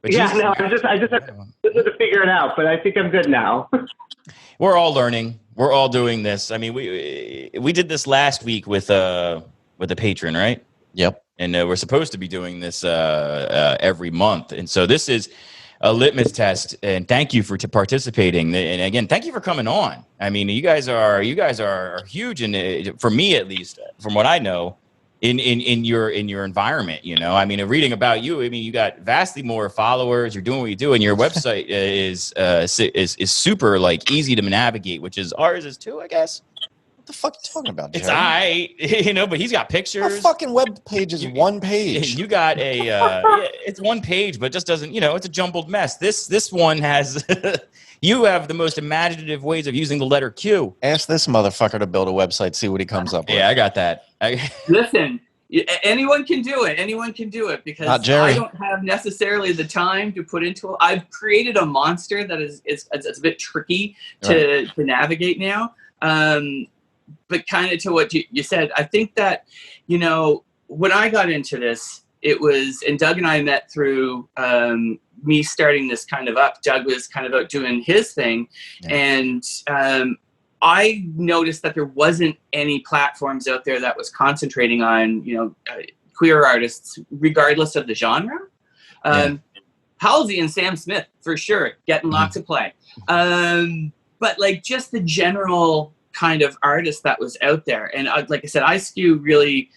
But yeah, Jesus, no, I just have to figure it out, but I think I'm good now. we're all learning. We're all doing this. I mean, we did this last week with a patron, right? Yep. And we're supposed to be doing this every month. And so this is a litmus test. And thank you for participating. And again, thank you for coming on. I mean, you guys are huge, and for me at least, from what I know, in your environment. You know, I mean, reading about you, I mean, you got vastly more followers. You're doing what you do, and your website is super like easy to navigate, which is ours is too, I guess. What the fuck are you talking about, It's Jerry? you know, but he's got pictures. Our fucking web page is one page. You got a it's one page, but it just doesn't, you know, it's a jumbled mess. This one has you have the most imaginative ways of using the letter Q. Ask this motherfucker to build a website, see what he comes up with. Yeah, I got that. Listen, anyone can do it. Anyone can do it because I don't have necessarily the time to put into it. I've created a monster that is a bit tricky to navigate now. But kind of to what you said, I think that, you know, when I got into this, it was, and Doug and I met through me starting this kind of up. Doug was kind of out doing his thing. Yeah. And I noticed that there wasn't any platforms out there that was concentrating on, you know, queer artists, regardless of the genre. Halsey and Sam Smith, for sure, getting lots of play. But like just the general kind of artist that was out there. And like I said, I skew really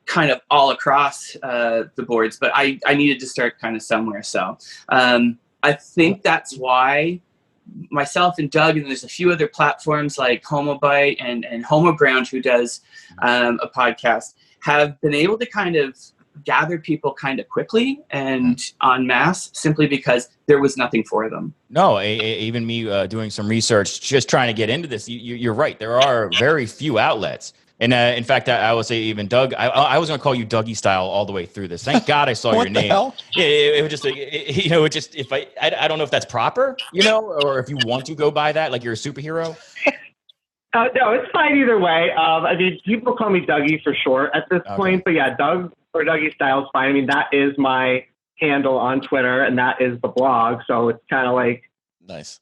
kind of all across the boards, but I needed to start kind of somewhere. So I think that's why myself and Doug, and there's a few other platforms like HomoBite and Homo Ground, who does a podcast, have been able to kind of gather people kind of quickly and en masse simply because there was nothing for them. No, even me doing some research, just trying to get into this. You're right. There are very few outlets. And in fact, I would say even Doug, I was going to call you Dougystyle all the way through this. Thank God I saw your name. Hell? Yeah, it was just, you know, it just, if I don't know if that's proper, you know, or if you want to go by that, like you're a superhero. No, it's fine either way. I mean, people call me Dougie for short at this point, but yeah, Doug or Dougystyle is fine. I mean, that is my handle on Twitter, and that is the blog, so it's kind of like nice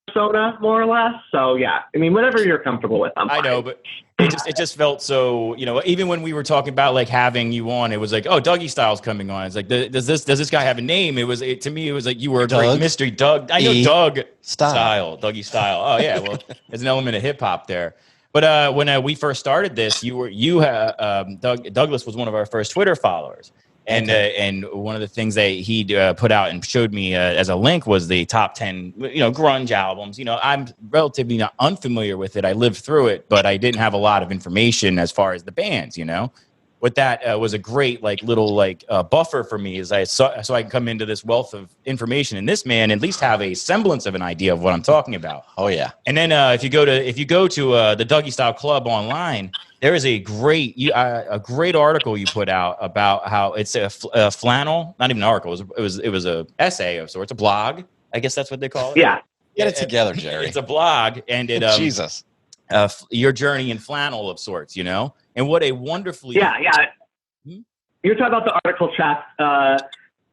persona, more or less. So yeah, I mean, whatever you're comfortable with, I'm fine. I know, but it just felt so, you know, even when we were talking about like having you on, it was like, oh, Dougystyle's coming on. It's like, does this guy have a name? To me, it was like you were a great mystery. Doug, I know Doug Style, Dougystyle. Oh yeah, well, there's an element of hip hop there. But when we first started this, Douglas was one of our first Twitter followers. And one of the things that he put out and showed me as a link was the top 10, you know, grunge albums. You know, I'm relatively not unfamiliar with it. I lived through it, but I didn't have a lot of information as far as the bands, you know. But that was a great little buffer for me, so I can come into this wealth of information, and this man at least have a semblance of an idea of what I'm talking about. Oh yeah. And then if you go to the Dougystyle Club online, there is a great article you put out about how it's a flannel, not even an article. It was a essay of sorts, a blog. I guess that's what they call it. Yeah. Get it together, Jerry. It's a blog, and it Jesus. Your journey in flannel of sorts, you know, and what a wonderfully You're talking about the article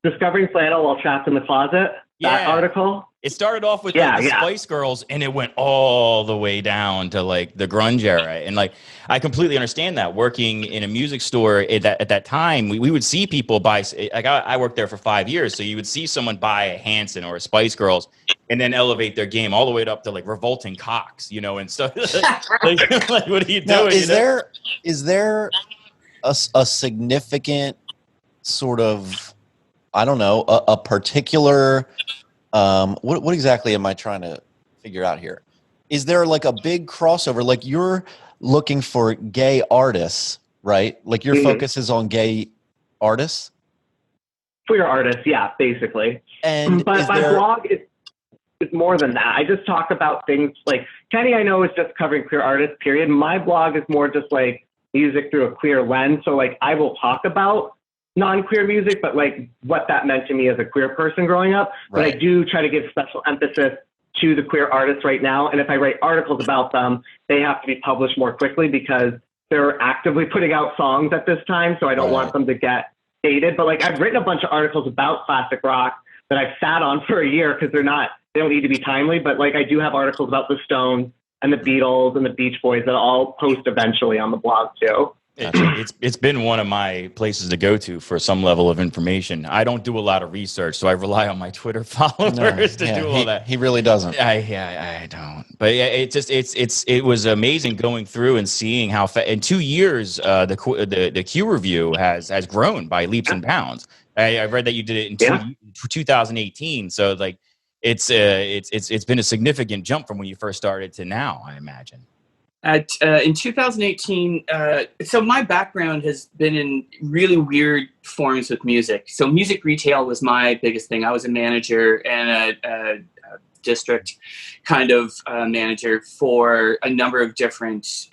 discovering flannel while trapped in the closet. That article. It started off with the Spice Girls, and it went all the way down to like the grunge era. And like, I completely understand that. Working in a music store at that time, we would see people buy. Like I worked there for 5 years, so you would see someone buy a Hanson or a Spice Girls, and then elevate their game all the way up to like revolting cocks, you know, and stuff. like, what are you now, doing? Is there a significant sort of, I don't know, a particular what exactly am I trying to figure out here? Is there like a big crossover? Like you're looking for gay artists, right? Like your focus is on gay artists? Queer artists, yeah, basically. And but my blog is more than that. I just talk about things like Kenny, I know, is just covering queer artists, period. My blog is more just like music through a queer lens. So like I will talk about non-queer music, but like what that meant to me as a queer person growing up. But I do try to give special emphasis to the queer artists right now. And if I write articles about them, they have to be published more quickly because they're actively putting out songs at this time. So I don't want them to get dated. But like I've written a bunch of articles about classic rock, that I've sat on for a year because they don't need to be timely. But like I do have articles about the Stones and the Beatles and the Beach Boys that I'll post eventually on the blog too. It's been one of my places to go to for some level of information. I don't do a lot of research, so I rely on my Twitter followers to do all that. He really doesn't. I don't. But yeah, it was amazing going through and seeing how in 2 years the Q review has grown by leaps and bounds. I read that you did it in 2018, so like it's been a significant jump from when you first started to now, I imagine. In 2018, so my background has been in really weird forms with music. So music retail was my biggest thing. I was a manager and a district kind of manager for a number of different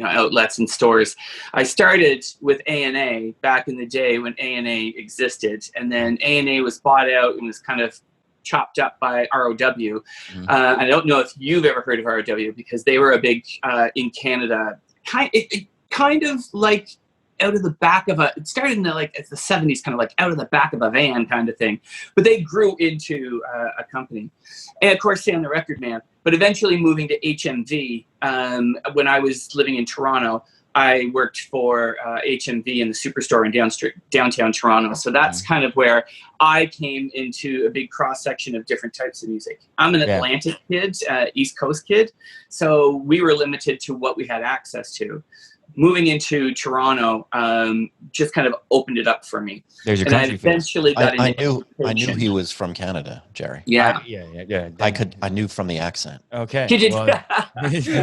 outlets and stores. I started with A&A back in the day when A&A existed, and then A&A was bought out and was kind of chopped up by ROW. I don't know if you've ever heard of ROW because they were a big in Canada kind of like out of the back of it started in the 70s, kind of like out of the back of a van kind of thing, but they grew into a company. And of course Sam the Record Man, but eventually moving to HMV. When I was living in Toronto, I worked for HMV in the Superstore in downtown Toronto. So that's kind of where I came into a big cross-section of different types of music. I'm an Atlantic kid, East Coast kid. So we were limited to what we had access to. Moving into Toronto just kind of opened it up for me. There's your and country I eventually got into I knew he was from Canada, Jerry. Yeah. I knew from the accent. Okay. Did you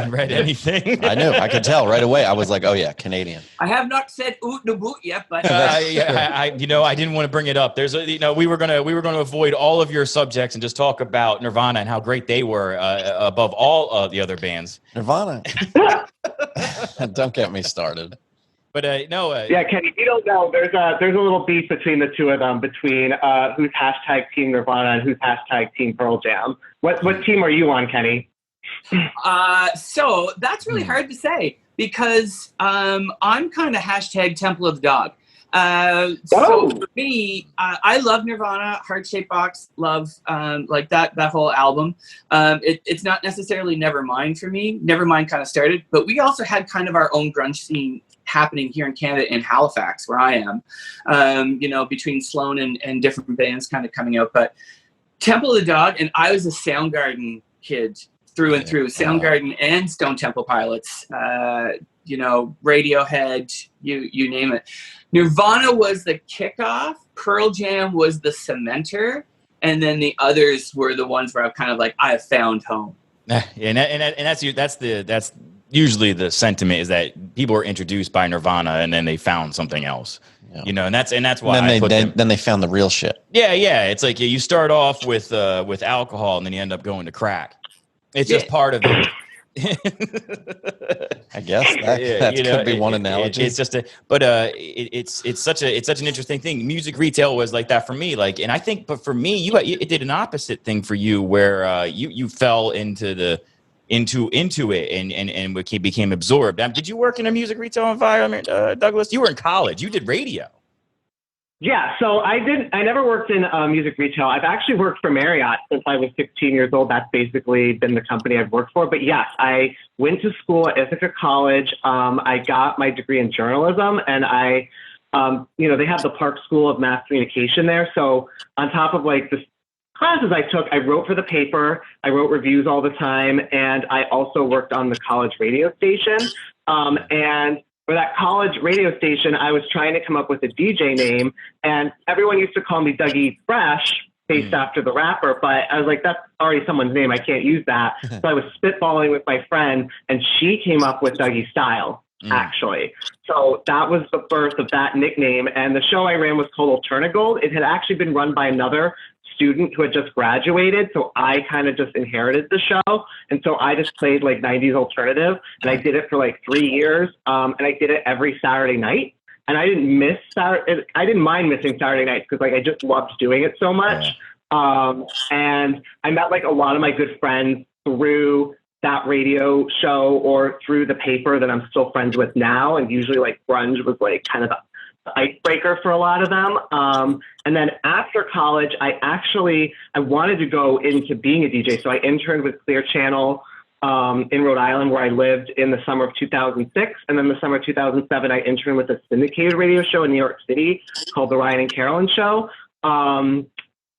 read anything? I knew. I could tell right away. I was like, oh yeah, Canadian. I have not said oot no boot yet, but I didn't want to bring it up. There's we were gonna avoid all of your subjects and just talk about Nirvana and how great they were above all the other bands. Nirvana. Don't get me started. But yeah, Kenny, you don't know. There's a little beef between the two of them, between who's hashtag Team Nirvana and who's hashtag Team Pearl Jam. What team are you on, Kenny? So that's really hard to say because I'm kind of hashtag Temple of the Dog. So for me, I love Nirvana, Heart Shaped Box, love like that whole album. It's not necessarily Nevermind for me. Nevermind kind of started, but we also had kind of our own grunge scene happening here in Canada in Halifax, where I am. Between Sloan and different bands kind of coming out. But Temple of the Dog, and I was a Soundgarden kid through and through. Soundgarden and Stone Temple Pilots. Radiohead, you name it. Nirvana was the kickoff. Pearl Jam was the cementer, and then the others were the ones where I kind of like I have found home. And that's usually the sentiment, is that people were introduced by Nirvana and then they found something else. Yeah. And that's why then they found the real shit. Yeah. It's like you start off with alcohol and then you end up going to crack. It's just part of it. I guess that could be one analogy. It's just it's such an interesting thing. Music retail was like that for me. And I think, but for me, it did an opposite thing for you, where you fell into it and became absorbed. Did you work in a music retail environment, Douglas? You were in college. You did radio. Yeah, so I never worked in music retail. I've actually worked for Marriott since I was 16 years old. That's basically been the company I've worked for. But yes, I went to school at Ithaca College. I got my degree in journalism, and they have the Park School of Mass Communication there. So on top of like the classes I took, I wrote for the paper. I wrote reviews all the time, and I also worked on the college radio station. And for that college radio station, I was trying to come up with a DJ name, and everyone used to call me Dougie Fresh, based after the rapper, but I was like, that's already someone's name. I can't use that. So I was spitballing with my friend, and she came up with Dougystyle, actually. So that was the birth of that nickname, and the show I ran was called Alternagold. It had actually been run by another student who had just graduated, so I kind of just inherited the show, and so I just played like 90s alternative, and I did it for like 3 years, and I did it every Saturday night, and I didn't mind missing Saturday nights because like I just loved doing it so much. And I met like a lot of my good friends through that radio show or through the paper that I'm still friends with now, and usually like Grunge was like kind of icebreaker for a lot of them. And then after college, I wanted to go into being a DJ. So I interned with Clear Channel in Rhode Island, where I lived in the summer of 2006. And then the summer of 2007, I interned with a syndicated radio show in New York City called The Ryan and Carolyn Show.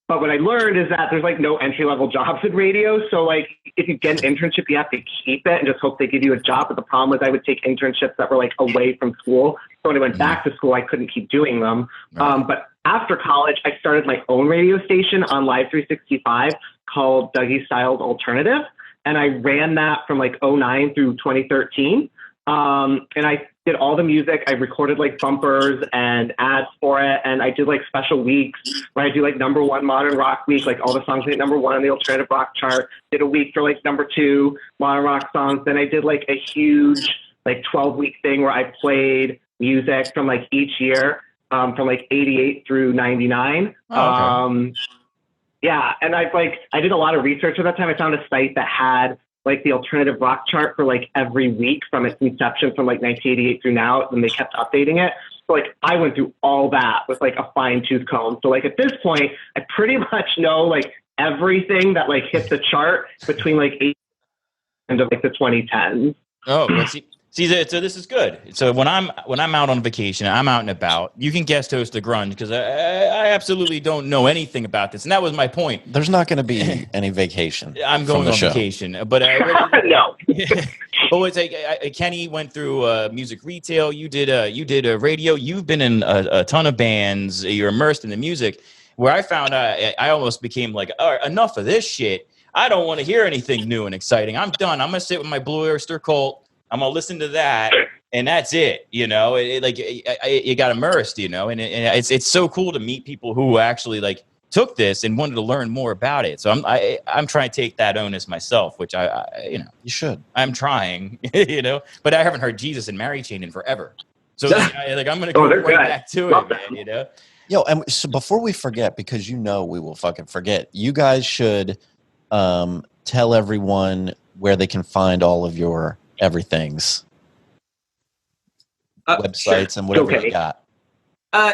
But what I learned is that there's like no entry-level jobs in radio. So like if you get an internship, you have to keep it and just hope they give you a job. But the problem was I would take internships that were like away from school. So when I went back to school, I couldn't keep doing them. Right. But after college, I started my own radio station on Live 365 called Dougystyle Alternative. And I ran that from like 2009 through 2013. And I did all the music. I recorded like bumpers and ads for it. And I did like special weeks where I do like #1 modern rock week, like all the songs hit #1 on the alternative rock chart. Did a week for like #2 modern rock songs. Then I did like a huge like 12-week thing where I played music from like each year, from like 88 through 99. Oh, okay. Yeah. And I did a lot of research at that time. I found a site that had like the alternative rock chart for like every week from its inception from like 1988 through now, and they kept updating it. So like I went through all that with like a fine tooth comb. So like at this point, I pretty much know like everything that like hit the chart between like 80 and like the 2010s. Oh, let's see. So this is good. So when I'm out on vacation, I'm out and about. You can guest host the Grunge because I absolutely don't know anything about this, and that was my point. There's not going to be any vacation. I'm going on vacation, but no. But it's like Kenny went through music retail. You did a radio. You've been in a ton of bands. You're immersed in the music. Where I found I almost became like, all right, enough of this shit. I don't want to hear anything new and exciting. I'm done. I'm gonna sit with my Blue Oyster Cult. I'm gonna listen to that, and that's it. You know, you got immersed. You know, and it's so cool to meet people who actually like took this and wanted to learn more about it. So I'm trying to take that onus myself, which you should. I'm trying, but I haven't heard Jesus and Mary Chain in forever. So I'm gonna go right back to it, man. Yo, and so before we forget, because we will fucking forget, you guys should tell everyone where they can find all of your everything's websites and whatever you got.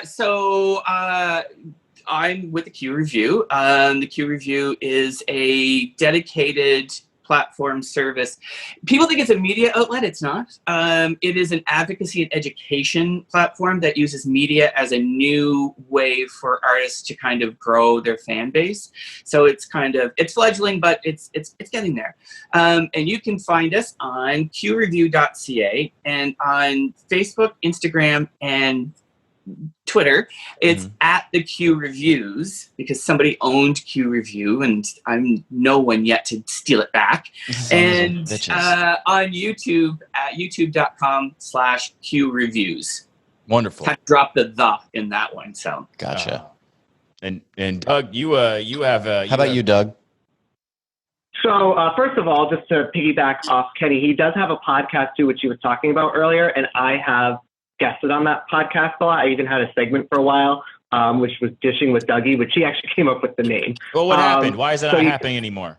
So I'm with the Q Review. The Q Review is a dedicated platform service. People think it's a media outlet. It's not. It is an advocacy and education platform that uses media as a new way for artists to kind of grow their fan base. So it's fledgling, but it's getting there. And you can find us on qreview.ca and on Facebook, Instagram, and Twitter. It's at the Q Reviews because somebody owned Q Review and I'm no one yet to steal it back. And on YouTube at youtube.com/Q Reviews. Wonderful. Had to drop the in that one. So gotcha. And Doug, you have how about you, Doug? So first of all, just to piggyback off Kenny, he does have a podcast too, which he was talking about earlier, and I have guested on that podcast a lot. I even had a segment for a while, which was Dishing with Dougie, which he actually came up with the name. Well, what happened? Why is it not happening anymore?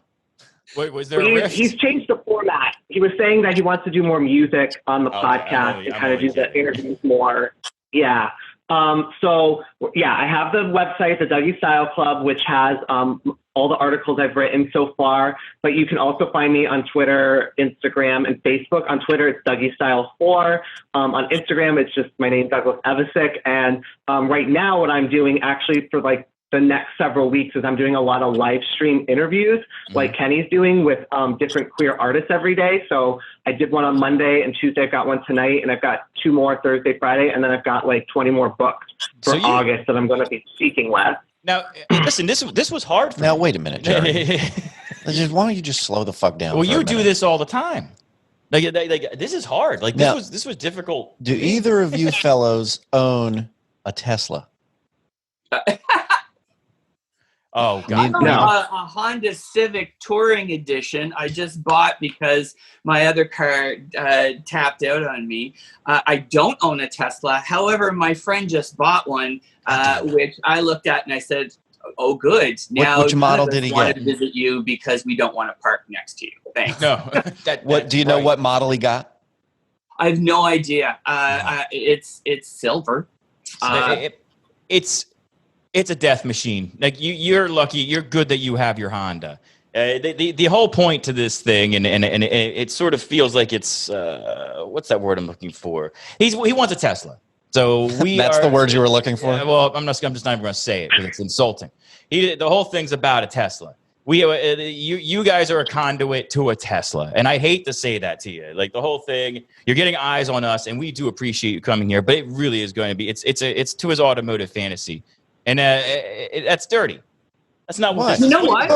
Was there a rift? He's changed the format. He was saying that he wants to do more music on the podcast and kind of do the interviews more. Yeah. I have the website, the Dougystyle Club, which has all the articles I've written so far. But you can also find me on Twitter, Instagram, and Facebook. On Twitter, it's Dougystyle4. On Instagram, it's just my name, Douglas Evasick. And right now, what I'm doing actually for like the next several weeks is I'm doing a lot of live stream interviews like Kenny's doing with different queer artists every day. So I did one on Monday and Tuesday. I've got one tonight and I've got 2 more Thursday, Friday. And then I've got like 20 more booked for August that I'm going to be speaking with. Now, listen, this was hard for me. Now, wait a minute, Jerry. Why don't you just slow the fuck down? Well, you do this all the time. Like this is hard. Like now, this was difficult. Do either of you fellows own a Tesla? Oh, God. A Honda Civic Touring Edition I just bought because my other car tapped out on me. I don't own a Tesla. However, my friend just bought one, which I looked at and I said, oh, good. Now, which model did he wanted get? To visit you because we don't want to park next to you. Thanks. No. Do you know what model he got? I have no idea. It's silver. It's a death machine. Like you're lucky. You're good that you have your Honda. The whole point to this thing, and it sort of feels like it's what's that word I'm looking for? He wants a Tesla. So that's the word you were looking for. Well, I'm just not even going to say it because it's insulting. The whole thing's about a Tesla. You guys are a conduit to a Tesla, and I hate to say that to you. Like the whole thing, you're getting eyes on us, and we do appreciate you coming here. But it really is going to be it's to his automotive fantasy, and that's dirty. That's not what. You know what?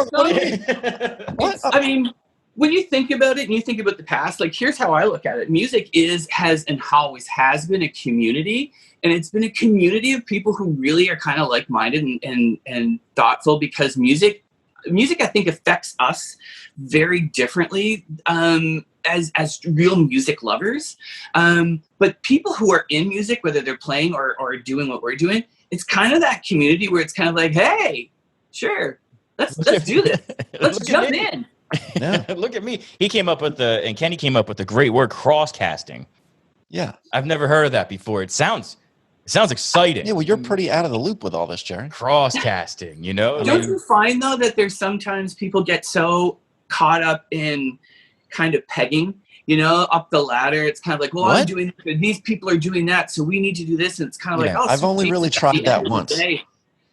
What? I mean, when you think about it and you think about the past, like here's how I look at it. Music has and always has been a community, and it's been a community of people who really are kind of like-minded and thoughtful, because music I think affects us very differently as real music lovers. But people who are in music, whether they're playing or doing what we're doing, it's kind of that community where it's kind of like, hey, sure, let's do this. Let's jump in. Yeah. Look at me. Kenny came up with the great word, cross-casting. Yeah. I've never heard of that before. It sounds exciting. Yeah, well, you're pretty out of the loop with all this, Jerry. Cross-casting, you know? Don't you find, though, that there's sometimes people get so caught up in kind of pegging, up the ladder? It's kind of like, well, What? I'm doing this, these people are doing that, so we need to do this. And it's kind of like, oh, I've only really tried that once.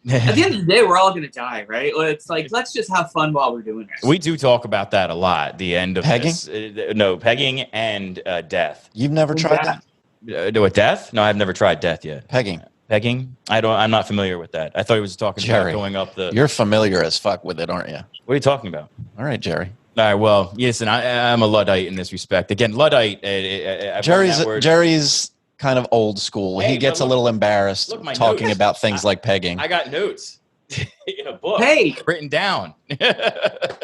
At the end of the day, we're all going to die, right? Well, it's like, let's just have fun while we're doing it. We do talk about that a lot. The end of pegging? No, pegging and death. You've never tried that? With death? No, I've never tried death yet. Pegging? I'm not familiar with that. I thought he was talking Jerry, about going up the. You're familiar as fuck with it, aren't you? What are you talking about? All right, Jerry. All right. Well, yes, and I'm a Luddite in this respect. Again, Luddite. Jerry's kind of old school. Hey, he gets a little embarrassed talking notes. about things like pegging. I got notes in a book. Hey, written down.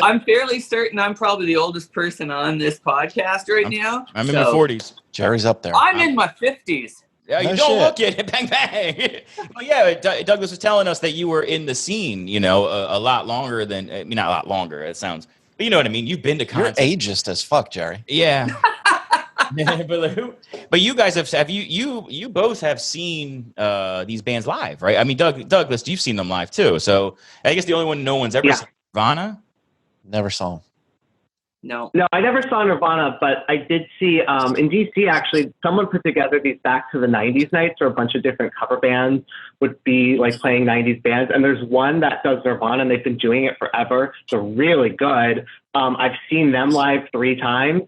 I'm fairly certain I'm probably the oldest person on this podcast right now. I'm in my 40s. Jerry's up there. I'm in my 50s. Yeah, you don't look it. Bang, bang. Well, yeah, Douglas was telling us that you were in the scene, a lot longer than, not a lot longer, it sounds, but you know what I mean? You've been to concerts. You're ageist as fuck, Jerry. Yeah. But you guys have you both have seen these bands live, right? I mean, Douglas, you've seen them live too. So I guess the only one no one's ever seen, Nirvana. Never saw them. No, I never saw Nirvana, but I did see in DC, actually, someone put together these Back to the 90s nights where a bunch of different cover bands would be like playing 90s bands. And there's one that does Nirvana, and they've been doing it forever. They're really good. I've seen them live 3 times.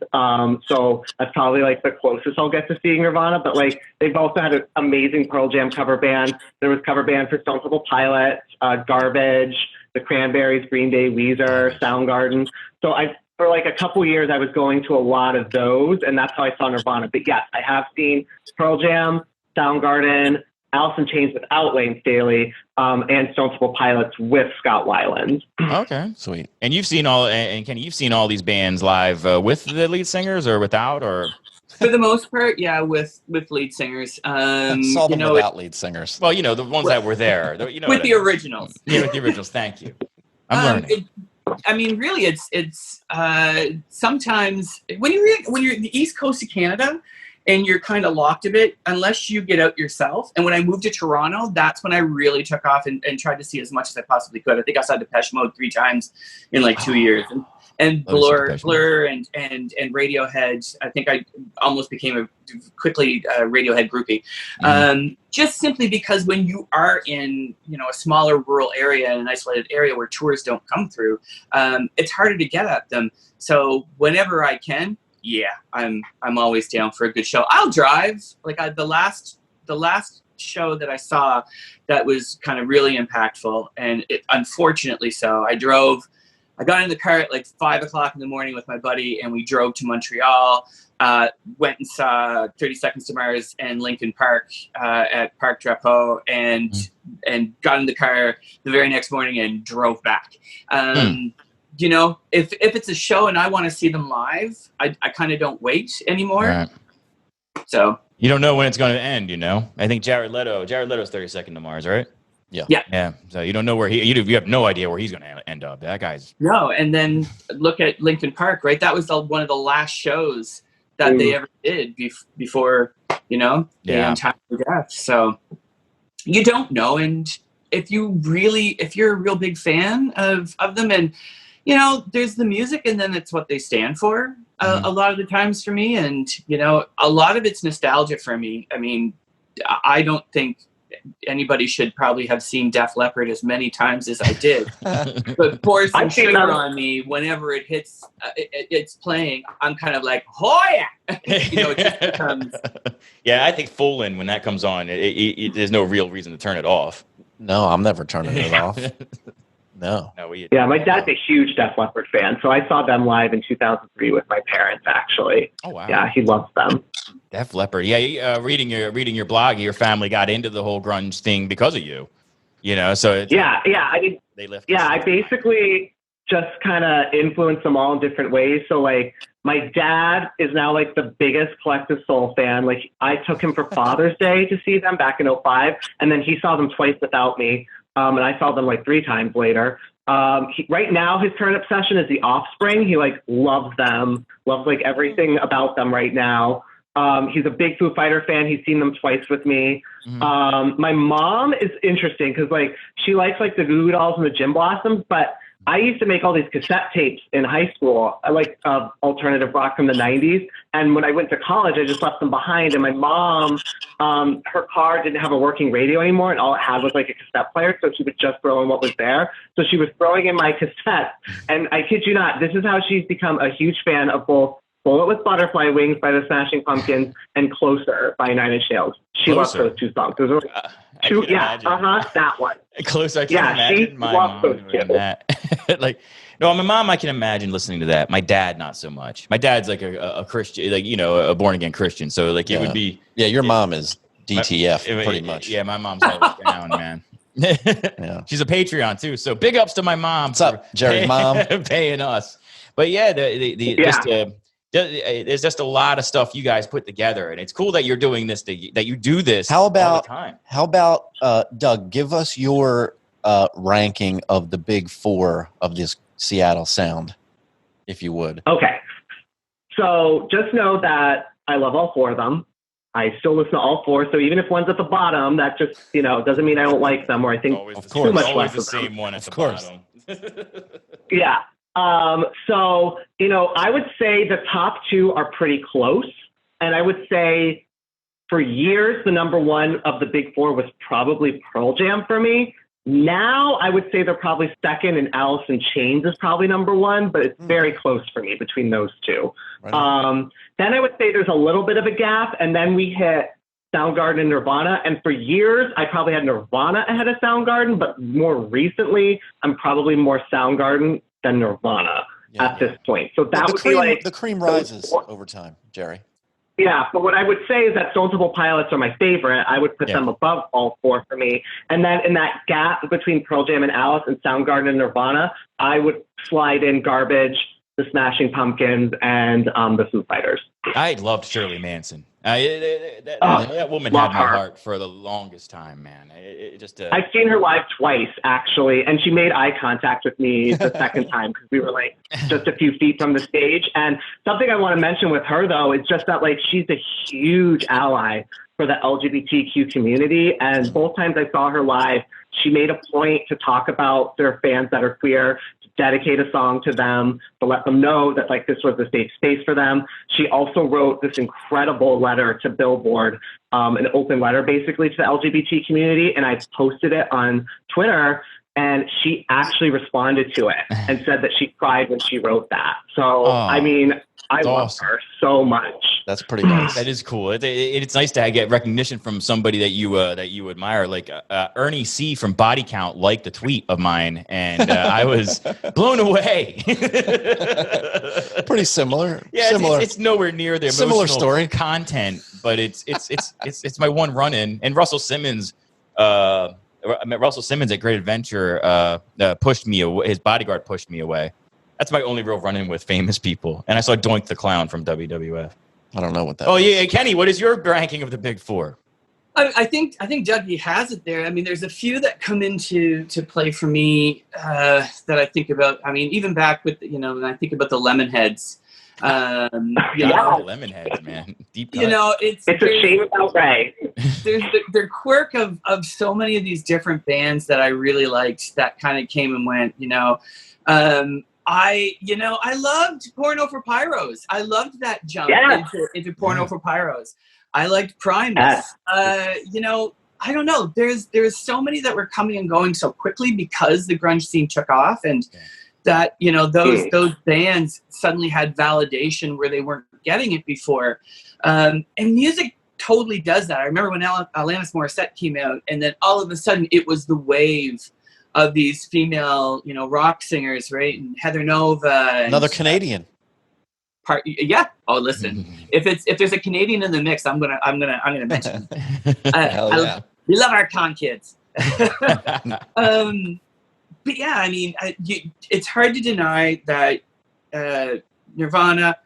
So that's probably like the closest I'll get to seeing Nirvana. But like they've also had an amazing Pearl Jam cover band. There was cover band for Stone Temple Pilots, Garbage, The Cranberries, Green Day, Weezer, Soundgarden. So for like a couple years, I was going to a lot of those, and that's how I saw Nirvana. But yes, I have seen Pearl Jam, Soundgarden, Alice in Chains without Lane Staley, and Stone Temple Pilots with Scott Weiland. Okay, sweet. And you've seen Kenny, you've seen all these bands live with the lead singers or without, or? For the most part, yeah, with lead singers. Saw them without lead singers. Well, the ones that were there. With the originals. Yeah, with the originals. Thank you. I'm learning. Really, it's sometimes when you're in the East Coast of Canada and you're kind of locked a bit, unless you get out yourself. And when I moved to Toronto, that's when I really took off and tried to see as much as I possibly could. I think I saw Depeche Mode 3 times in like 2 years. And Blur and Radiohead. I think I almost became quickly a Radiohead groupie. Just simply because when you are in, a smaller rural area, an isolated area where tours don't come through, it's harder to get at them. So whenever I can, yeah, I'm always down for a good show. I'll drive. Like the last show that I saw that was kind of really impactful, and unfortunately so, I got in the car at like 5 o'clock in the morning with my buddy, and we drove to Montreal, went and saw 30 Seconds to Mars and Linkin Park at Parc Drapeau, and got in the car the very next morning and drove back. If it's a show and I want to see them live, I kind of don't wait anymore. Right. So you don't know when it's going to end, I think Jared Leto's 30 Seconds to Mars, right? Yeah. So you don't know where you have no idea where he's going to end up. That guy's no. And then look at Linkin Park, right? That was one of the last shows that they ever did before, the untimely death. So you don't know. And if you're a real big fan of them, and there's the music, and then it's what they stand for a lot of the times for me. And a lot of it's nostalgia for me. I mean, I don't think anybody should probably have seen Def Leppard as many times as I did, but pour some sugar on me whenever it hits, it's playing. I'm kind of like, oh yeah, it just becomes. Yeah, I think full in when that comes on, there's no real reason to turn it off. No, I'm never turning it off. No. Yeah, my dad's a huge Def Leppard fan, so I saw them live in 2003 with my parents. Actually. Oh wow. Yeah, he loves them. Def Leppard. Yeah, reading your blog, your family got into the whole grunge thing because of you. So it's, I mean, they lift. Yeah, I basically just kind of influenced them all in different ways. So like, my dad is now like the biggest Collective Soul fan. Like, I took him for Father's Day to see them back in 2005, and then he saw them twice without me. And I saw them like 3 times later. Right now, his current obsession is The Offspring. He like loves them, loves like everything about them right now. He's a big Foo Fighter fan. He's seen them twice with me. My mom is interesting because like she likes like the Goo Goo Dolls and the Gym Blossoms, but I used to make all these cassette tapes in high school. I like alternative rock from the 90s. And when I went to college, I just left them behind. And my mom, her car didn't have a working radio anymore, and all it had was like a cassette player. So she would just throw in what was there. So she was throwing in my cassette. And I kid you not, this is how she's become a huge fan of both Bullet with Butterfly Wings by the Smashing Pumpkins and Closer by Nine Inch Nails. She loves those 2 songs. Those are two, that one. Close, I can imagine my mom doing that. Like, no, my mom, I can imagine listening to that. My dad, not so much. My dad's like a Christian, like, a born again Christian. So like it would be. Yeah, your mom is DTF pretty much. Yeah, my mom's always down, man. Yeah. She's a Patreon too. So big ups to my mom. What's up, Jerry's mom? Paying us. But yeah, there's just a lot of stuff you guys put together, and it's cool that you're doing this. That you do this. All the time. How about Doug? Give us your ranking of the big 4 of this Seattle sound, if you would. Okay, so just know that I love all 4 of them. I still listen to all 4. So even if one's at the bottom, that just doesn't mean I don't like them or I think too much less the same one at the bottom. Yeah. So, I would say the top 2 are pretty close. And I would say for years, the number 1 of the big 4 was probably Pearl Jam for me. Now I would say they're probably second, and Alice in Chains is probably number 1, but it's very close for me between those 2. Right. Then I would say there's a little bit of a gap, and then we hit Soundgarden and Nirvana. And for years, I probably had Nirvana ahead of Soundgarden, but more recently, I'm probably more Soundgarden than Nirvana at this point. So that would be like the cream rises over time, Jerry. Yeah, but what I would say is that Stone Temple Pilots are my favorite. I would put them above all 4 for me. And then in that gap between Pearl Jam and Alice and Soundgarden and Nirvana, I would slide in Garbage, the Smashing Pumpkins, and the Foo Fighters. I loved Shirley Manson. That woman had my heart for the longest time, man. I've seen her live twice, actually, and she made eye contact with me the second time because we were like just a few feet from the stage. And something I want to mention with her, though, is just that like she's a huge ally for the LGBTQ community. And both times I saw her live, she made a point to talk about their fans that are queer, to dedicate a song to them, to let them know that like this was a safe space for them. She also wrote this incredible letter to Billboard, an open letter basically to the LGBT community. And I posted it on Twitter, and she actually responded to it and said that she cried when she wrote that. So, I mean, I love her so much. That's pretty nice. That is cool. It's nice to get recognition from somebody that you admire. Like Ernie C from Body Count liked a tweet of mine, and I was blown away. Pretty similar. Yeah, similar. It's nowhere near the similar story content, but it's my one run-in. And Russell Simmons at Great Adventure pushed me away. His bodyguard pushed me away. That's my only real run-in with famous people. And I saw Doink the Clown from WWF. I don't know what that is. Oh, yeah, Kenny, what is your ranking of the big 4? I think Dougie has it there. I mean, there's a few that come into play for me that I think about. I mean, even back with, when I think about the Lemonheads, Lemonheads, man. Deep cut. You know, it's a shame about Ray. There's the quirk of so many of these different bands that I really liked that kind of came and went. You know, I loved Porno for Pyros. I loved that jump into Porno for Pyros. I liked Primus. You know, I don't know. There's so many that were coming and going so quickly because the grunge scene took off, and that, you know, those bands suddenly had validation where they weren't getting it before. And music totally does that. I remember when Alanis Morissette came out, and then all of a sudden it was the wave of these female, you know, rock singers, right? And Heather Nova. Another Canadian. Yeah. Oh, listen. If there's a Canadian in the mix, I'm gonna mention. We love our con kids. But yeah, I mean, it's hard to deny that Nirvana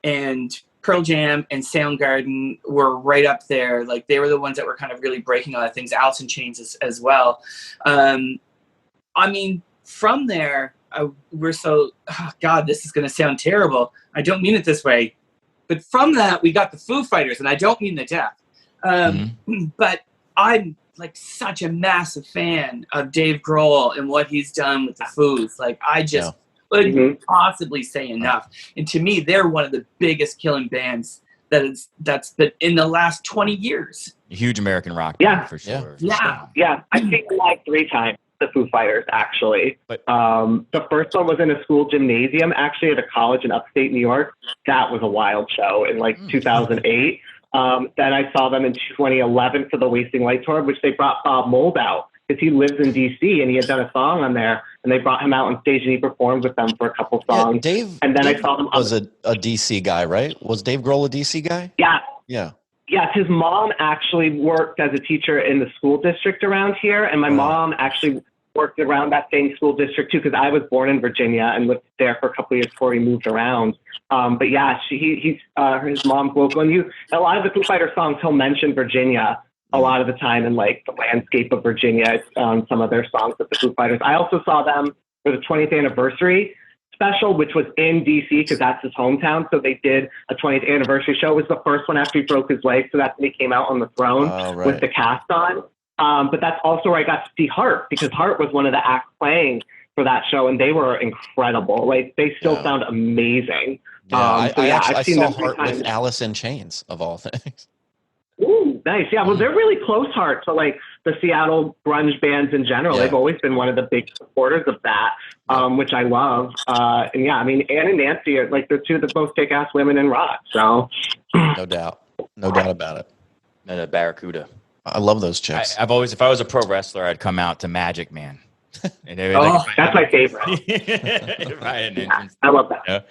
and Pearl Jam and Soundgarden were right up there. Like, they were the ones that were kind of really breaking a lot of things. Alice in Chains as well. I mean, from there, we're so, oh God, this is going to sound terrible. I don't mean it this way. But from that, we got the Foo Fighters, and I don't mean the death. But I'm like such a massive fan of Dave Grohl and what he's done with the Foos. Like, I just couldn't possibly say enough. And to me, they're one of the biggest killing bands that's been in the last 20 years. A huge American rock band, for sure. Yeah. I've seen them like 3 times, the Foo Fighters, actually. But the first one was in a school gymnasium, actually at a college in upstate New York. That was a wild show in like 2008. Then I saw them in 2011 for the Wasting Light tour, which they brought Bob Mould out because he lives in D.C. and he had done a song on there, and they brought him out on stage and he performed with them for a couple songs. Yeah, Dave I saw them was a D.C. guy, right? Was Dave Grohl a D.C. guy? Yeah. Yeah. Yes, his mom actually worked as a teacher in the school district around here, and my mom actually worked around that same school district too, because I was born in Virginia and lived there for a couple of years before he moved around. But yeah, his mom's local, and a lot of the Foo Fighters songs he'll mention Virginia a lot of the time, and like the landscape of Virginia, some of their songs with the Foo Fighters. I also saw them for the 20th anniversary special, which was in DC because that's his hometown. So they did a 20th anniversary show. It was the first one after he broke his leg, so that's when he came out on the throne with the cast on. But that's also where I got to see Heart, because Heart was one of the acts playing for that show, and they were incredible. Like, they still sound amazing. I saw Heart with Alice in Chains, of all things. Ooh, nice. Yeah, well, they're really close, Heart, to like the Seattle grunge bands in general. They've always been one of the big supporters of that, which I love. And yeah, I mean, Ann and Nancy are like the two of the most kick-ass women in rock. So, no doubt about it. And a Barracuda. I love those chicks. I've always, if I was a pro wrestler, I'd come out to Magic Man. That's my favorite. I love that. You know?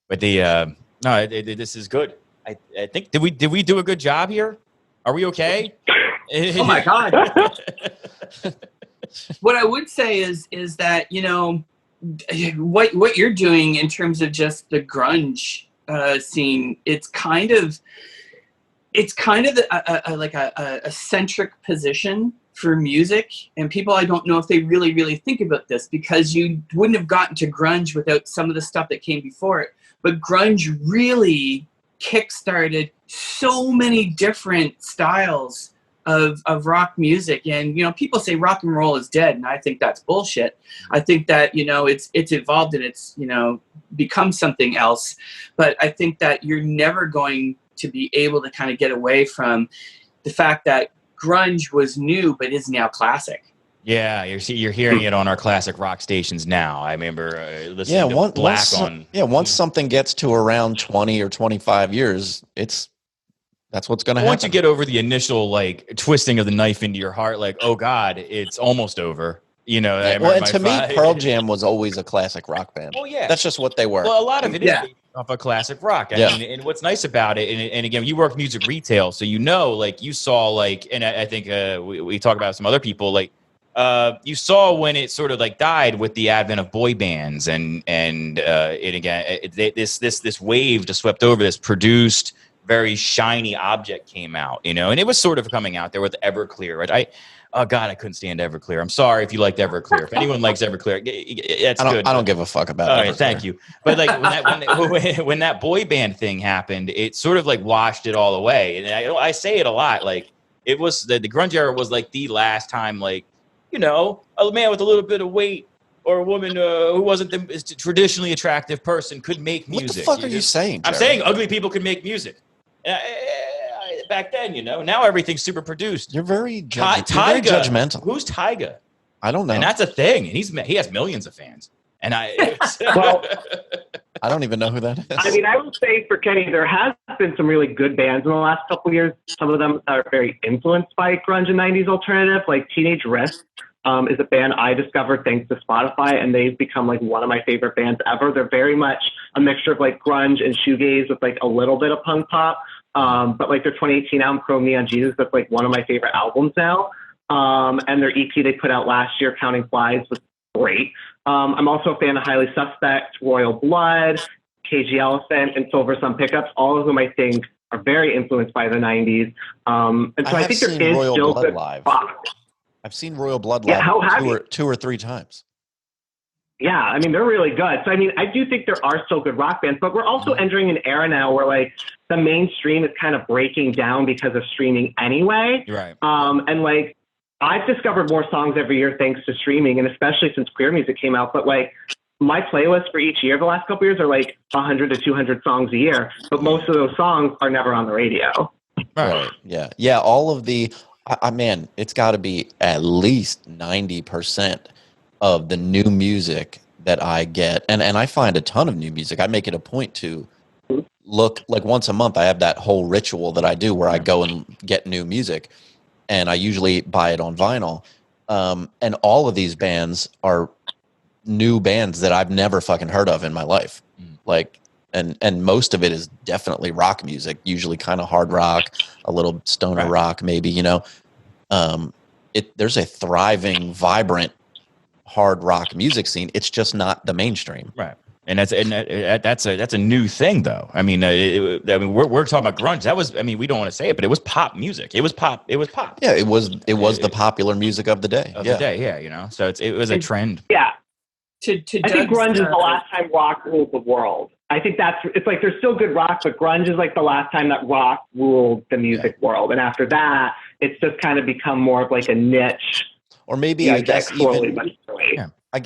But this is good. I think did we do a good job here? Are we okay? Oh my God. What I would say is that, you know, what you're doing in terms of just the grunge scene, it's kind of a centric position for music, and people, I don't know if they really think about this, because you wouldn't have gotten to grunge without some of the stuff that came before it. But grunge really kickstarted so many different styles of rock music. And, you know, people say rock and roll is dead, and I think that's bullshit. I think that, you know, it's evolved and it's, you know, become something else. But I think that you're never going to be able to kind of get away from the fact that grunge was new but is now classic. Yeah, you're hearing it on our classic rock stations now. I remember listening to Black on. Yeah, once something gets to around 20 or 25 years, that's what's going to happen. Once you get over the initial like twisting of the knife into your heart, like, oh God, it's almost over. You know, and to me, Pearl Jam was always a classic rock band. Oh yeah, that's just what they were. Well, a lot of it is off a classic rock. I mean, and what's nice about it, and again, you work music retail, so you know, like you saw, like, and I think we talk about some other people, like you saw when it sort of like died with the advent of boy bands, and this wave just swept over. This produced, very shiny object came out, you know, and it was sort of coming out there with Everclear, right? Oh God, I couldn't stand Everclear. I'm sorry if you liked Everclear. If anyone likes Everclear, it's good. I don't give a fuck about Everclear. Right, thank you. But like when that boy band thing happened, it sort of like washed it all away. And I say it a lot. Like it was the grunge era was like the last time, like, you know, a man with a little bit of weight or a woman who wasn't the traditionally attractive person could make music. What the fuck are you saying, Jared? I'm saying ugly people could make music. Back then, you know. Now everything's super produced. You're very judgmental. Who's Tyga? I don't know. And that's a thing. And he has millions of fans. And well, I don't even know who that is. I mean, I would say for Kenny, there has been some really good bands in the last couple of years. Some of them are very influenced by grunge and 90s alternative, like Teenage Risk. Is a band I discovered thanks to Spotify, and they've become like one of my favorite bands ever. They're very much a mixture of like grunge and shoegaze with like a little bit of punk pop. But like their 2018 album, Chrome Neon Jesus, that's like one of my favorite albums now. And their EP they put out last year, Counting Flies, was great. I'm also a fan of Highly Suspect, Royal Blood, KG Elephant, and Silver Sun Pickups, all of whom I think are very influenced by the 90s. And so I think there is Royal still Blood good live. rock. I've seen Royal Blood live two or three times. Yeah, I mean, they're really good. So, I mean, I do think there are still good rock bands, but we're also entering an era now where, like, the mainstream is kind of breaking down because of streaming anyway. Right. And, like, I've discovered more songs every year thanks to streaming, and especially since queer music came out. But, like, my playlist for each year the last couple years are, like, 100 to 200 songs a year. But most of those songs are never on the radio. Right. Yeah. Yeah, all of the... man, it's got to be at least 90% of the new music that I get. And I find a ton of new music. I make it a point to look, like once a month, I have that whole ritual that I do where I go and get new music. And I usually buy it on vinyl. And all of these bands are new bands that I've never fucking heard of in my life. Like, and most of it is definitely rock music, usually kind of hard rock, a little stoner rock, maybe, you know. There's a thriving, vibrant, hard rock music scene. It's just not the mainstream, right? And that's a new thing, though. I mean, we're talking about grunge. That was, I mean, we don't want to say it, but it was pop music. It was pop. Yeah, it was the popular music of the day. Yeah, you know. So it was a trend. Yeah. I think grunge is the last time rock ruled the world. I think it's like there's still good rock, but grunge is like the last time that rock ruled the music world. And after that, it's just kind of become more of like a niche. Or maybe I guess I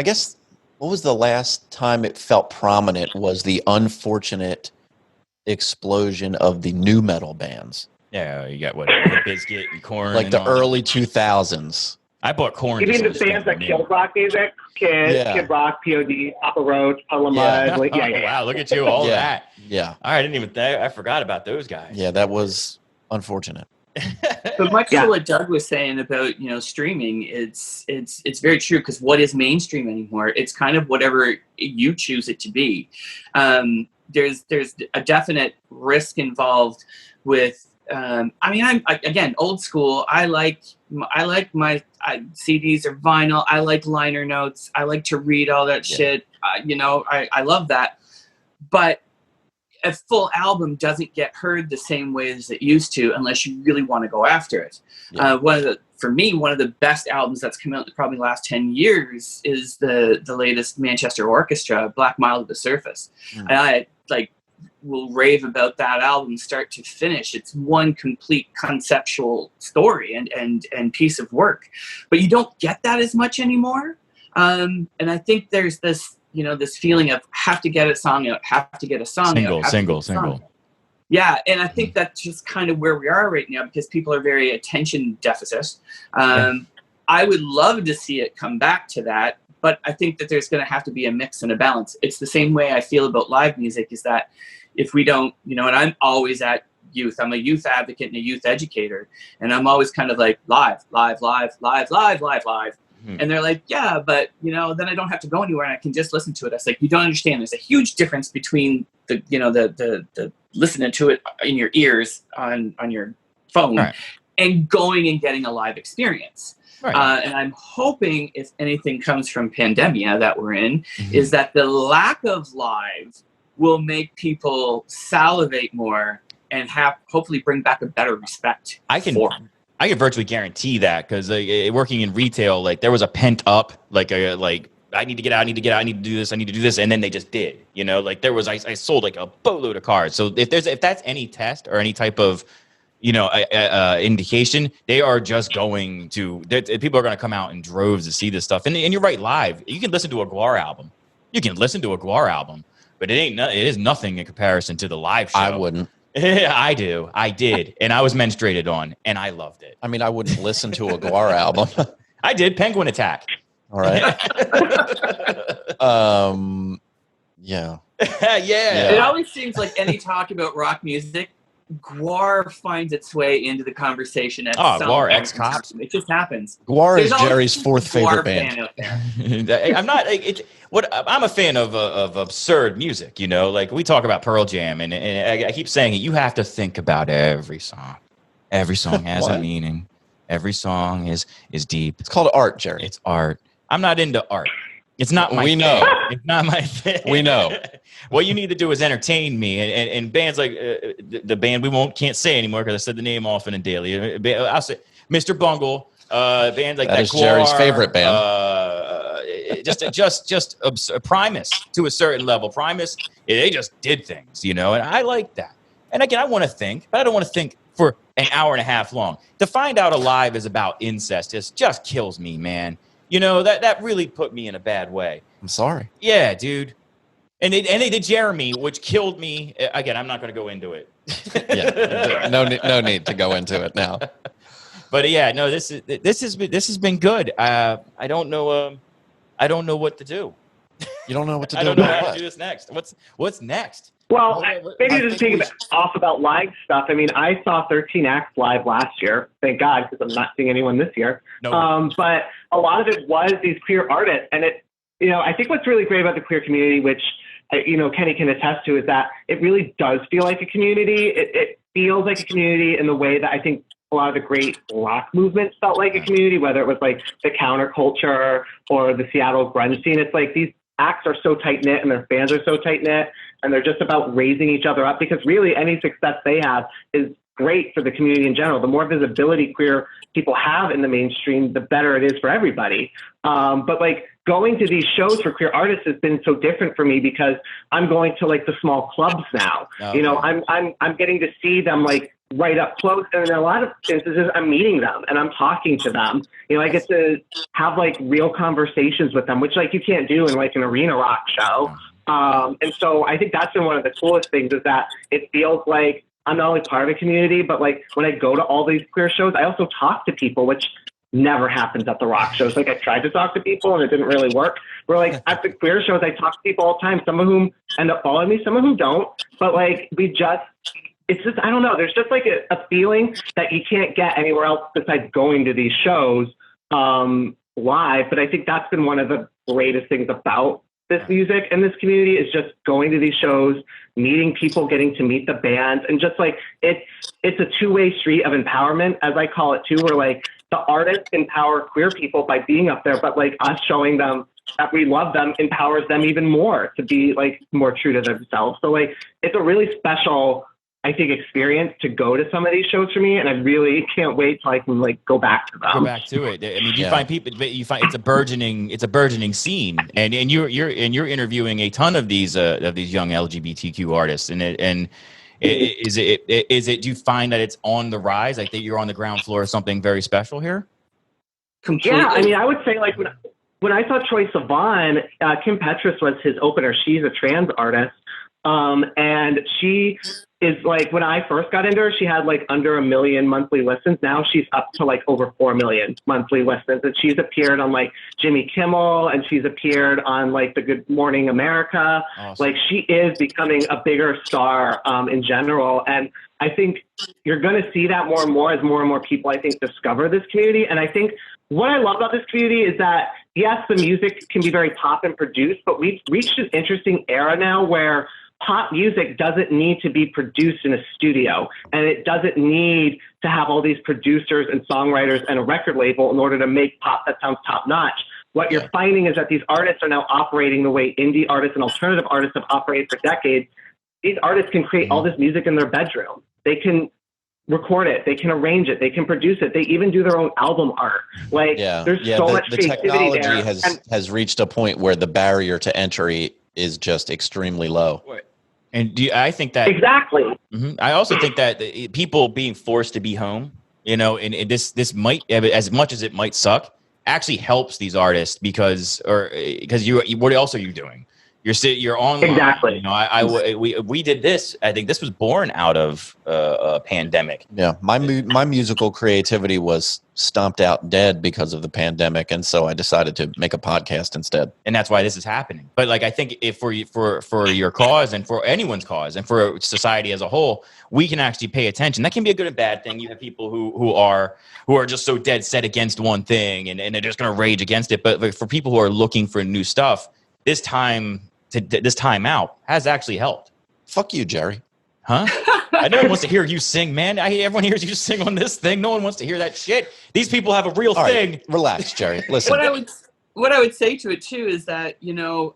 guess what was the last time it felt prominent was the unfortunate explosion of the nu metal bands. Yeah, you got Bizkit and Korn. Like the early 2000s. I bought Korn. You mean the bands that killed rock music? Kid Rock, POD, Papa Roach, Puddle of Mud. Like, Wow, look at you, all that. Yeah. I didn't even think. I forgot about those guys. Yeah, that was unfortunate. But much to what Doug was saying about, you know, streaming, it's very true, because what is mainstream anymore? It's kind of whatever you choose it to be. There's a definite risk involved with. I mean, I'm again old school. I like my CDs or vinyl. I like liner notes. I like to read all that shit. You know, I love that. But a full album doesn't get heard the same way as it used to unless you really want to go after it. Yeah. For me, one of the best albums that's come out in the probably last 10 years is the latest Manchester Orchestra, Black Mile to the Surface. And I will rave about that album start to finish. It's one complete conceptual story and piece of work, but you don't get that as much anymore. And I think there's this, you know, this feeling of have to get a song out, have to get a song out. Single. Yeah, and I think that's just kind of where we are right now, because people are very attention deficit. I would love to see it come back to that, but I think that there's going to have to be a mix and a balance. It's the same way I feel about live music, is that if we don't, you know, and I'm always at youth. I'm a youth advocate and a youth educator, and I'm always kind of like live. And they're like, yeah, but, you know, then I don't have to go anywhere and I can just listen to it. I was like, you don't understand. There's a huge difference between the, you know, the listening to it in your ears on your phone and going and getting a live experience. Right. And I'm hoping, if anything comes from pandemia that we're in, is that the lack of live will make people salivate more and hopefully bring back a better respect for them. I can virtually guarantee that because working in retail, like there was a pent up, I need to get out, I need to do this, and then they just did. Like there was, I sold like a boatload of cars. So if that's any test or any type of, indication, they are just going to, people are going to come out in droves to see this stuff. And you're right, live, you can listen to a Guar album. But it is nothing in comparison to the live show. I wouldn't. I do. I did. And I was menstruated on, and I loved it. I mean, I wouldn't listen to a Guar album. I did. Penguin Attack. All right. Yeah. Yeah. It always seems like any talk about rock music, Guar finds its way into the conversation. Guar ex-cops. It just happens. Guar is Jerry's fourth favorite band. Out there. I'm not. I'm a fan of absurd music. Like we talk about Pearl Jam, and I keep saying it. You have to think about every song. Every song has a meaning. Every song is deep. It's called art, Jerry. It's art. I'm not into art. It's not my thing. It's not my thing. We know. What you need to do is entertain me. And bands like the band can't say anymore because I said the name often and daily. I'll say Mr. Bungle, bands like that. That is Jerry's favorite band. Just Primus to a certain level. Primus, they just did things, and I like that. And again, I want to think, but I don't want to think for an hour and a half long. To find out Alive is about incest just kills me, man. That really put me in a bad way. I'm sorry. Yeah, dude. And they did Jeremy, which killed me. Again, I'm not going to go into it. Yeah, no need to go into it now. But yeah, no, this has been good. I don't know. I don't know what to do. You don't know what to do. I don't know how to do this next. What's next? Well, maybe just take off about live stuff. I mean, I saw 13 Acts live last year. Thank God, because I'm not seeing anyone this year. No. But a lot of it was these queer artists. And I think what's really great about the queer community, which, Kenny can attest to, is that it really does feel like a community. It feels like a community in the way that I think a lot of the great rock movements felt like a community, whether it was like the counterculture or the Seattle grunge scene. It's like these acts are so tight-knit and their fans are so tight-knit, and they're just about raising each other up, because really any success they have is great for the community in general. The more visibility queer people have in the mainstream, the better it is for everybody. But like going to these shows for queer artists has been so different for me, because I'm going to like the small clubs now. Okay. I'm getting to see them like right up close, and in a lot of instances I'm meeting them and I'm talking to them. I get to have like real conversations with them, which like you can't do in like an arena rock show. And so I think that's been one of the coolest things, is that it feels like I'm not only part of a community, but like when I go to all these queer shows, I also talk to people, which never happens at the rock shows. Like I tried to talk to people and it didn't really work. We're like at the queer shows, I talk to people all the time, some of whom end up following me, some of whom don't. But like it's just, I don't know. There's just like a feeling that you can't get anywhere else besides going to these shows live. But I think that's been one of the greatest things about this music and this community, is just going to these shows, meeting people, getting to meet the bands, and just like it's a two-way street of empowerment, as I call it too, where like the artists empower queer people by being up there, but like us showing them that we love them empowers them even more to be like more true to themselves. So like it's a really special, I think, experience to go to some of these shows for me, and I really can't wait till I can like go back to them. Go back to it. I mean, you find people, but you find it's a burgeoning scene, and you're interviewing a ton of these young LGBTQ artists, and is it? Do you find that it's on the rise? Like that you're on the ground floor of something very special here? Completely. Yeah, I mean, I would say like when I saw Troye Sivan, Kim Petras was his opener. She's a trans artist, and she is like, when I first got into her, she had like under 1 million monthly listens. Now she's up to like over 4 million monthly listens. And she's appeared on like Jimmy Kimmel, and she's appeared on like the Good Morning America. Awesome. Like she is becoming a bigger star in general. And I think you're going to see that more and more as more and more people, I think, discover this community. And I think what I love about this community is that, yes, the music can be very pop and produced, but we've reached an interesting era now where pop music doesn't need to be produced in a studio, and it doesn't need to have all these producers and songwriters and a record label in order to make pop that sounds top notch. What you're finding is that these artists are now operating the way indie artists and alternative artists have operated for decades. These artists can create all this music in their bedroom. They can record it, they can arrange it, they can produce it, they even do their own album art. Like there's so much the creativity technology there. has reached a point where the barrier to entry is just extremely low. And I think that exactly. I also think that people being forced to be home, you know, and this might, as much as it might suck, actually helps these artists because you what else are you doing? You're online. Exactly. You know, we did this. I think this was born out of a pandemic. Yeah, my musical creativity was stomped out dead because of the pandemic, and so I decided to make a podcast instead. And that's why this is happening. But like, I think if for your cause and for anyone's cause and for society as a whole, we can actually pay attention. That can be a good and bad thing. You have people who are just so dead set against one thing and they're just going to rage against it. But for people who are looking for new stuff, this time out has actually helped. Fuck you, Jerry. Huh? No one wants to hear you sing, man. Everyone hears you sing on this thing. No one wants to hear that shit. These people have a real thing. Right, relax, Jerry. Listen. What I would say to it too is that, you know,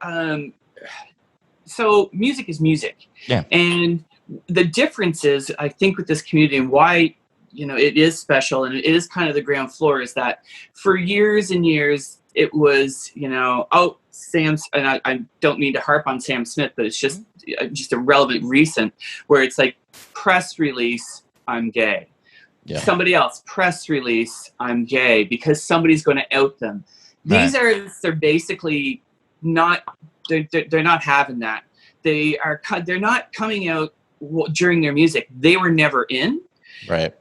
so music is music. Yeah. And the difference is, I think, with this community and why, you know, it is special and it is kind of the ground floor is that for years and years it was, you know, Sam's, and I don't mean to harp on Sam Smith, but it's just a relevant recent where it's like press release, I'm gay. Yeah. Somebody else, press release, I'm gay, because somebody's going to out them. These artists are basically not, they're not having that. They're not coming out during their music. They were never in. Right.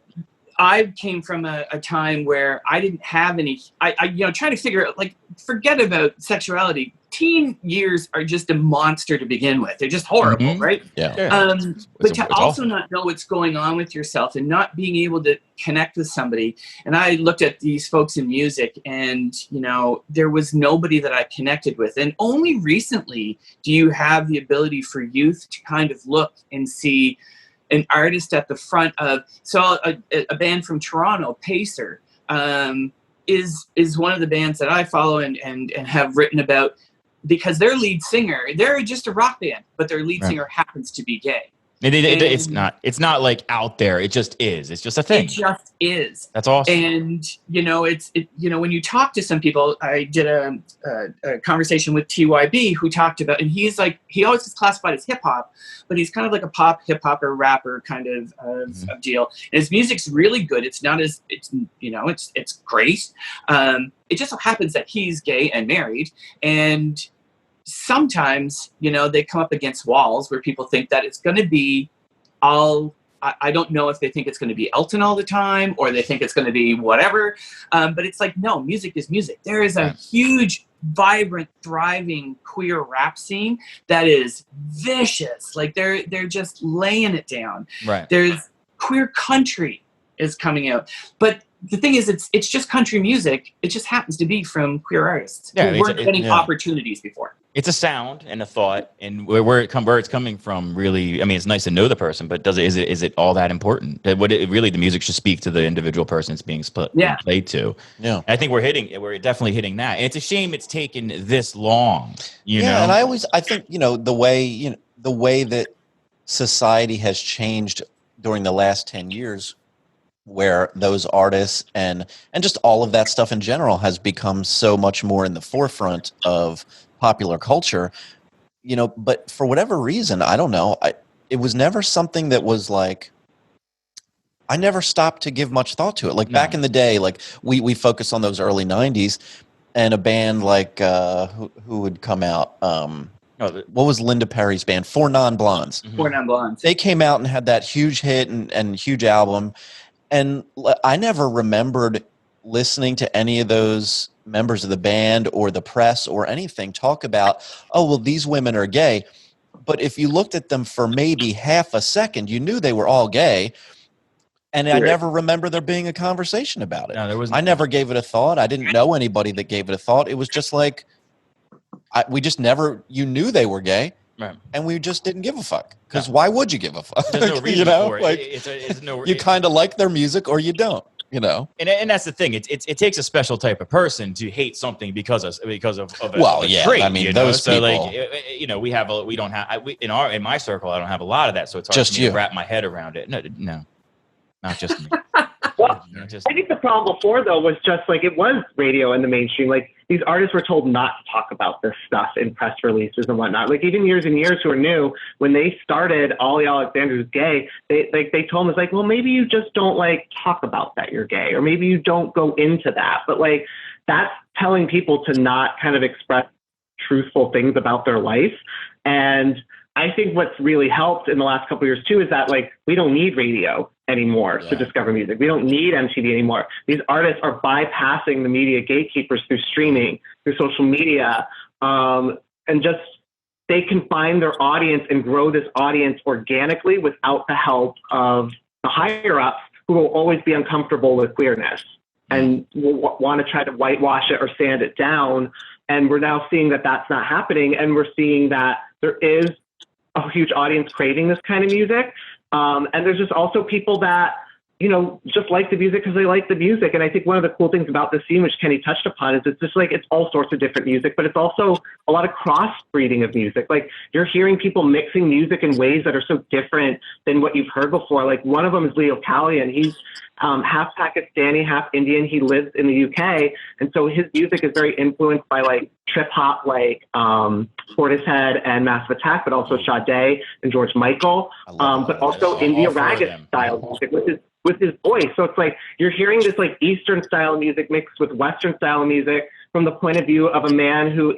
I came from a time where I didn't have any, you know, trying to figure out, like, forget about sexuality. Teen years are just a monster to begin with. They're just horrible, right? Yeah. But to also not know what's going on with yourself and not being able to connect with somebody. And I looked at these folks in music and, you know, there was nobody that I connected with. And only recently do you have the ability for youth to kind of look and see an artist at the front of, so a band from Toronto, Pacer, is one of the bands that I follow and have written about, because their lead singer, they're just a rock band, but their lead singer happens to be gay. It's not like out there. It just is. It's just a thing. It just is. That's awesome. And you know, you know, when you talk to some people, I did a conversation with TYB who talked about, and he's like, he always is classified as hip hop, but he's kind of like a pop, hip hop, or rapper kind of deal. And his music's really good. It's not as, you know, it's great. It just so happens that he's gay and married, and sometimes, you know, they come up against walls where people think that it's going to be I don't know if they think it's going to be Elton all the time or they think it's going to be whatever. But it's like, no, music is music. There is a huge, vibrant, thriving queer rap scene that is vicious. Like they're just laying it down. Right. There's queer country is coming out. But the thing is, it's just country music. It just happens to be from queer artists who weren't getting opportunities before. It's a sound and a thought, and where it's coming from. Really, I mean, it's nice to know the person, but is it all that important? Really, the music should speak to the individual person it's being played to. Yeah, and I think we're definitely hitting that. And it's a shame it's taken this long. You know, and I think the way that society has changed during the last 10 years. Where those artists and just all of that stuff in general has become so much more in the forefront of popular culture, but for whatever reason, I don't know, it was never something that was like, I never stopped to give much thought to it. Like back in the day, like we focus on those early 90s and a band like, who would come out, what was Linda Perry's band? Four Non-Blondes. Four Non-Blondes. They came out and had that huge hit and huge album. And I never remembered listening to any of those members of the band or the press or anything talk about, oh, well, these women are gay. But if you looked at them for maybe half a second, you knew they were all gay. And I never remember there being a conversation about it. No, I never gave it a thought. I didn't know anybody that gave it a thought. It was just like, you knew they were gay. Right. And we just didn't give a fuck. Because why would you give a fuck? There's no reason for it. You kind of like their music or you don't, And that's the thing. It takes a special type of person to hate something because of a trait, I mean, those people. In my circle, I don't have a lot of that, so it's hard for me to wrap my head around it. No. Not just me. Well, Not just I think the problem before, though, was just like it was radio in the mainstream. Like these artists were told not to talk about this stuff in press releases and whatnot. Like even years and years who are new, when they started Ollie Alexander's gay, they told him, it's like, well, maybe you just don't like talk about that you're gay, or maybe you don't go into that. But like that's telling people to not kind of express truthful things about their life. And I think what's really helped in the last couple of years too is that like we don't need radio anymore to discover music. We don't need MTV anymore. These artists are bypassing the media gatekeepers through streaming, through social media, and just they can find their audience and grow this audience organically without the help of the higher ups who will always be uncomfortable with queerness and will want to try to whitewash it or sand it down. And we're now seeing that that's not happening, and we're seeing that there is a huge audience craving this kind of music. And there's just also people that, you know, just like the music because they like the music. And I think one of the cool things about this scene, which Kenny touched upon, is it's just like, it's all sorts of different music, but it's also a lot of crossbreeding of music. Like you're hearing people mixing music in ways that are so different than what you've heard before. Like one of them is Leo Callian. He's half Pakistani, half Indian. He lives in the UK. And so his music is very influenced by like trip hop, like Portishead and Massive Attack, but also Sade and George Michael, but also India Raga style music with his voice. So it's like you're hearing this like Eastern style music mixed with Western style music from the point of view of a man who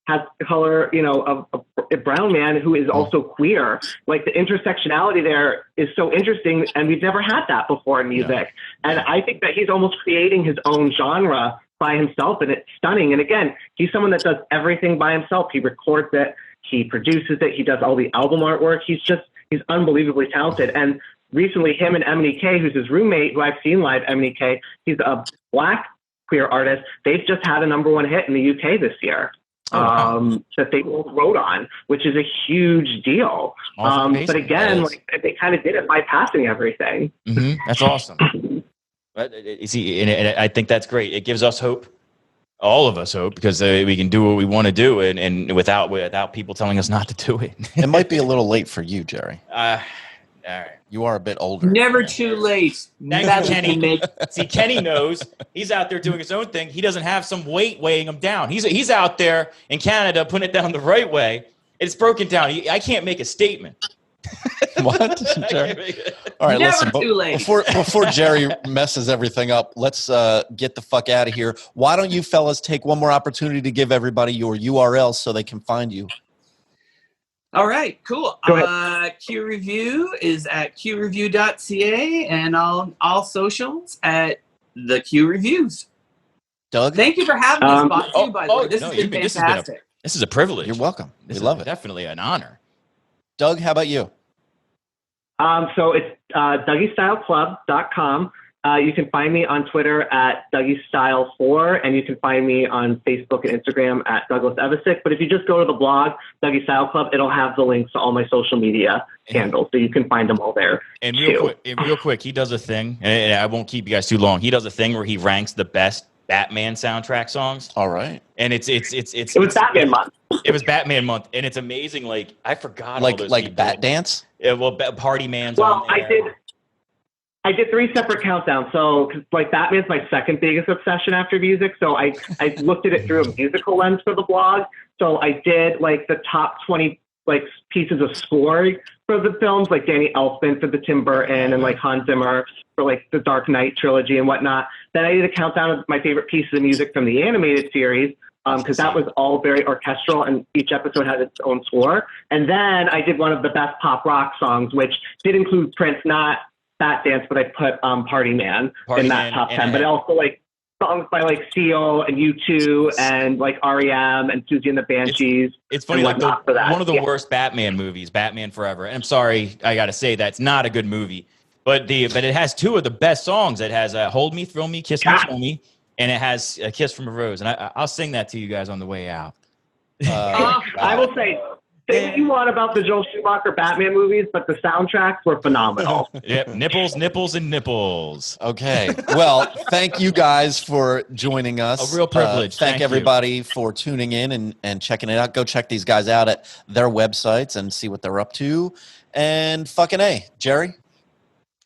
has color, you know, of a brown man who is also queer. Like the intersectionality there is so interesting, and we've never had that before in music. And I think that he's almost creating his own genre by himself, and it's stunning. And again, he's someone that does everything by himself. He records it, he produces it, he does all the album artwork. He's unbelievably talented. And recently, him and MNEK, who's his roommate, who I've seen live, MNEK, he's a Black queer artist. They've just had a #1 hit in the UK this year. That they both wrote on, which is a huge deal. But again, like, they kind of did it by passing everything. Mm-hmm. That's awesome. You see, and I think that's great. It gives us hope, all of us hope, because we can do what we want to do, and without people telling us not to do it. It might be a little late for you, Jerry. All right. You are a bit older. Never too late. Thanks, Kenny. See, Kenny knows. He's out there doing his own thing. He doesn't have some weight weighing him down. He's out there in Canada putting it down the right way. It's broken down. I can't make a statement. What? Jerry? All right, Never too late. Before Jerry messes everything up, let's get the fuck out of here. Why don't you fellas take one more opportunity to give everybody your URL so they can find you? All right, cool. Q Review is at qreview.ca, and on all socials at the Q Reviews. Doug, thank you for having us, by the way. This has been fantastic. This is a privilege. You're welcome. We love it. Definitely an honor. Doug, how about you? So it's Dougystyleclub.com. You can find me on Twitter at Dougystyle4, and you can find me on Facebook and Instagram at Douglas Evasick. But if you just go to the blog, Dougystyle Club, it'll have the links to all my social media handles, so you can find them all there. And real quick, he does a thing, and I won't keep you guys too long. He does a thing where he ranks the best Batman soundtrack songs. All right. And it was Batman month. It was Batman month, and it's amazing. Like I forgot, all those people. Bat Dance. Yeah, well, Party Man's. Well, on there. I did 3 separate countdowns. So, cause like Batman's my second biggest obsession after music. So I looked at it through a musical lens for the blog. So I did like the top 20 like pieces of score for the films, like Danny Elfman for the Tim Burton and like Hans Zimmer for like the Dark Knight trilogy and whatnot. Then I did a countdown of my favorite pieces of music from the animated series, because that was all very orchestral and each episode had its own score. And then I did one of the best pop rock songs, which did include Prince, not Bat Dance, but I put Party Man in that top 10. But also like songs by like Seal and U2 and like REM and Susie and the Banshees. It's funny, like one of the worst Batman movies, Batman Forever. And I'm sorry, I got to say that's not a good movie. But it has 2 of the best songs. It has Hold Me, Thrill Me, Kiss Me, Thrill Me, and it has A Kiss from a Rose. And I'll sing that to you guys on the way out. I will say what you want about the Joel Schumacher Batman movies, but the soundtracks were phenomenal. Yep, nipples, and nipples. Okay. Well, thank you guys for joining us. A real privilege. Thank everybody for tuning in and checking it out. Go check these guys out at their websites and see what they're up to. And fucking A, Jerry.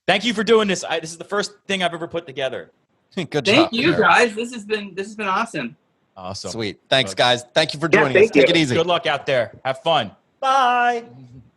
Thank you for doing this. This is the first thing I've ever put together. Good job. Thank you, Jared. guys. This has been awesome. Awesome. Sweet. Thanks, guys. Thank you for Yeah, joining us. thank you. Take it easy. Good luck out there. Have fun. Bye.